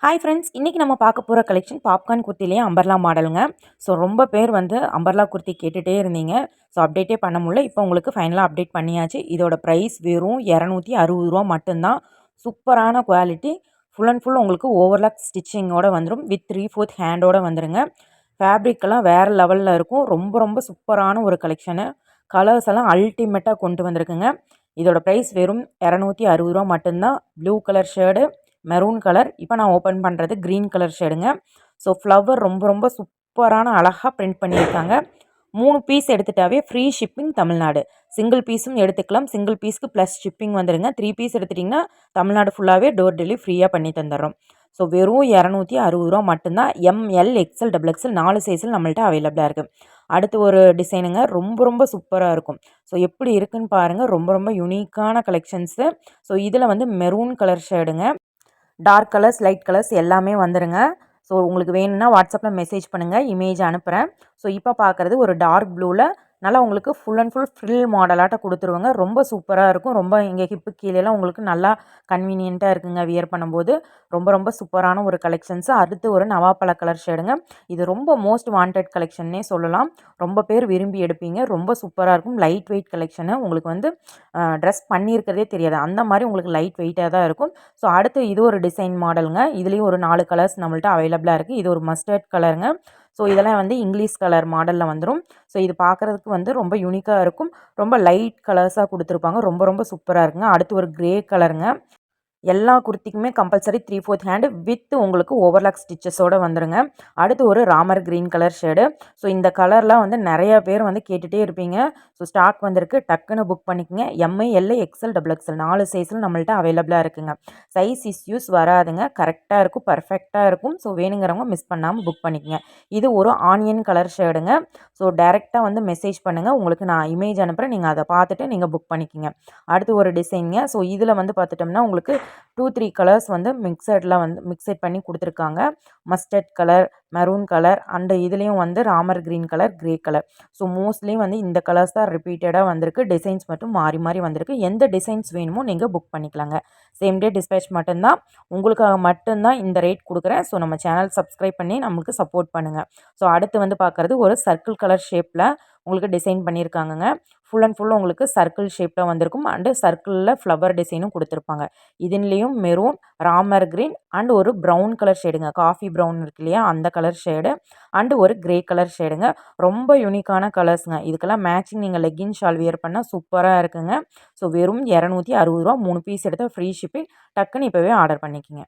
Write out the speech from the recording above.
Hi friends, இன்றைக்கி நம்ம பார்க்க போகிற கலெக்ஷன் பாப்கார்ன் குர்த்திலேயே அம்பர்லா மாடலுங்க. ஸோ ரொம்ப பேர் வந்து அம்பர்லா குர்த்தி கேட்டுகிட்டே இருந்தீங்க. ஸோ அப்டேட்டே பண்ண முடியல. இப்போ உங்களுக்கு ஃபைனலாக அப்டேட் பண்ணியாச்சு. இதோட ப்ரைஸ் வெறும் ரூ. 260 மட்டும்தான். சூப்பரான குவாலிட்டி. ஃபுல் அண்ட் ஃபுல் உங்களுக்கு ஓவர்லாக் ஸ்டிச்சிங்கோடு வந்துடும். வித் 3/4 ஹேண்டோடு வந்துடுங்க. ஃபேப்ரிக்கெல்லாம் வேறு லெவலில் இருக்கும். ரொம்ப ரொம்ப சூப்பரான ஒரு கலெக்ஷனு. கலர்ஸ் எல்லாம் அல்டிமேட்டாக கொண்டு வந்திருக்குங்க. இதோட ப்ரைஸ் வெறும் ரூ. 260 மட்டும்தான். Blue colour shade, maroon colour. இப்போ நான் ஓப்பன் பண்ணுறது க்ரீன் கலர் ஷேடுங்க. ஸோ ஃப்ளவர் ரொம்ப ரொம்ப சூப்பரான அழகாக பிரிண்ட் பண்ணியிருக்காங்க. 3 பீஸ் எடுத்துட்டாவே ஃப்ரீ ஷிப்பிங் தமிழ்நாடு. சிங்கிள் பீஸும் எடுத்துக்கலாம். சிங்கிள் பீஸ்க்கு ப்ளஸ் ஷிப்பிங் வந்துடுங்க. 3 பீஸ் எடுத்துட்டிங்கன்னா தமிழ்நாடு ஃபுல்லாகவே டோர் டெலிவரி ஃப்ரீயாக பண்ணி தந்துடுறோம். ஸோ வெறும் ரூ. 260 மட்டும்தான். எம்எல் எக்ஸ்எல் டபுள் எக்ஸ்எல் 4 சைஸில் நம்மள்ட்ட அவைலபிளாக இருக்குது. அடுத்து ஒரு டிசைனுங்க, ரொம்ப ரொம்ப சூப்பராக இருக்கும். ஸோ எப்படி இருக்குன்னு பாருங்கள். ரொம்ப ரொம்ப யூனிக்கான கலெக்ஷன்ஸு. ஸோ இதில் வந்து மெரூன் கலர் ஷேடுங்க. டார்க் கலர்ஸ், லைட் கலர்ஸ் எல்லாமே வந்துடுங்க. ஸோ உங்களுக்கு வேணும்னா வாட்ஸ்அப்பில் மெசேஜ் பண்ணுங்கள், இமேஜ் அனுப்புகிறேன். ஸோ இப்போ பார்க்குறது ஒரு டார்க் ப்ளூவில் நல்லா உங்களுக்கு ஃபுல் அண்ட் ஃபுல் ஃப்ரில் மாடலாட்ட கொடுத்துருவாங்க. ரொம்ப சூப்பராக இருக்கும். ரொம்ப இங்கே ஹிப்பு கீழேலாம் உங்களுக்கு நல்லா கன்வீனியண்ட்டாக இருக்குங்க வியர் பண்ணும்போது. ரொம்ப ரொம்ப சூப்பரான ஒரு கலெக்ஷன்ஸு. அடுத்து ஒரு நவாப்பழ கலர் ஷேடுங்க. இது ரொம்ப மோஸ்ட் வாண்டட் கலெக்ஷன்னே சொல்லலாம். ரொம்ப பேர் விரும்பி எடுப்பீங்க. ரொம்ப சூப்பராக இருக்கும். Light weight collection. உங்களுக்கு வந்து ட்ரெஸ் பண்ணியிருக்கிறதே தெரியாது. அந்த மாதிரி உங்களுக்கு லைட் வெயிட்டாக தான் இருக்கும். ஸோ அடுத்து இது ஒரு டிசைன் மாடலுங்க. இதுலேயும் ஒரு 4 கலர்ஸ் நம்மள்ட்ட அவைலபிளாக இருக்குது. இது ஒரு மஸ்டர்ட் கலருங்க. ஸோ இதெல்லாம் வந்து இங்கிலீஷ் கலர் மாடலில் வந்துடும். ஸோ இது பார்க்குறதுக்கு வந்து ரொம்ப யூனிக்காக இருக்கும். ரொம்ப லைட் கலர்ஸாக கொடுத்துருப்பாங்க. ரொம்ப ரொம்ப சூப்பராக இருக்குங்க. அடுத்து ஒரு கிரே கலருங்க. எல்லா குர்த்திக்குமே கம்பல்சரி 3/4 ஹேண்டு வித் உங்களுக்கு ஓவர்லாக் ஸ்டிச்சஸோடு வந்துடுங்க. அடுத்து ஒரு Ramar green colour shade. So இந்த கலர்லாம் வந்து நிறையா பேர் வந்து கேட்டுகிட்டே இருப்பீங்க. ஸோ ஸ்டாக் வந்திருக்கு, டக்குன்னு புக் பண்ணிக்கோங்க. M, L, XL, double XL 4 சைஸில் நம்மள்ட்ட அவைலபிளாக இருக்குங்க. சைஸ் இஸ்யூஸ் வராதுங்க. கரெக்டாக இருக்கும், பர்ஃபெக்டாக இருக்கும். ஸோ வேணுங்கிறவங்க மிஸ் பண்ணாமல் புக் பண்ணிக்கோங்க. இது ஒரு ஆனியன் கலர் ஷேடுங்க. ஸோ டேரெக்டாக வந்து மெசேஜ் பண்ணுங்கள். உங்களுக்கு நான் இமேஜ் அனுப்புகிறேன். நீங்கள் அதை பார்த்துட்டு நீங்கள் புக் பண்ணிக்கோங்க. அடுத்து ஒரு டிசைனுங்க. ஸோ இதில் வந்து பார்த்துட்டோம்னா உங்களுக்கு 2-3 கலர்ஸ் வந்து மிக்சட் பண்ணி கொடுத்துருக்காங்க. Mustard colour, maroon colour and இதுலேயும் வந்து Ramar green colour, grey colour. So mostly வந்து இந்த கலர்ஸ் தான் ரிப்பீட்டடாக வந்திருக்கு. டிசைன்ஸ் மட்டும் மாறி மாறி வந்திருக்கு. எந்த டிசைன்ஸ் வேணுமோ நீங்கள் புக் பண்ணிக்கலாங்க. சேம் டே டிஸ்பேச் மட்டும்தான். உங்களுக்காக மட்டும்தான் இந்த ரேட் கொடுக்குறேன். ஸோ நம்ம சேனல் சப்ஸ்கிரைப் பண்ணி நம்மளுக்கு சப்போர்ட் பண்ணுங்கள். ஸோ அடுத்து வந்து பார்க்குறது ஒரு சர்க்கிள் கலர் ஷேப்பில் உங்களுக்கு டிசைன் பண்ணியிருக்காங்கங்க. ஃபுல் அண்ட் ஃபுல் உங்களுக்கு சர்க்கிள் ஷேப்பில் வந்திருக்கும். அண்டு சர்க்கிளில் ஃப்ளவர் டிசைனும் கொடுத்துருப்பாங்க. இதுலேயும் மெரூன், ராமர் க்ரீன் அண்ட் ஒரு ப்ரௌன் கலர் ஷேடுங்க. காஃபி ப்ரௌன் இருக்கு இல்லையா, அந்த கலர் ஷேடு அண்டு ஒரு கிரே கலர் ஷேடுங்க. ரொம்ப யூனிக்கான கலர்ஸுங்க. இதுக்கெல்லாம் மேட்சிங் நீங்கள் லெக்கின் ஷால் வியர் பண்ணால் சூப்பராக இருக்குங்க. ஸோ வெறும் ரூ. 260. 3 பீஸ் எடுத்தால் ஃப்ரீ ஷிப்பிங். டக்குன்னு இப்போவே ஆர்டர் பண்ணிக்கோங்க.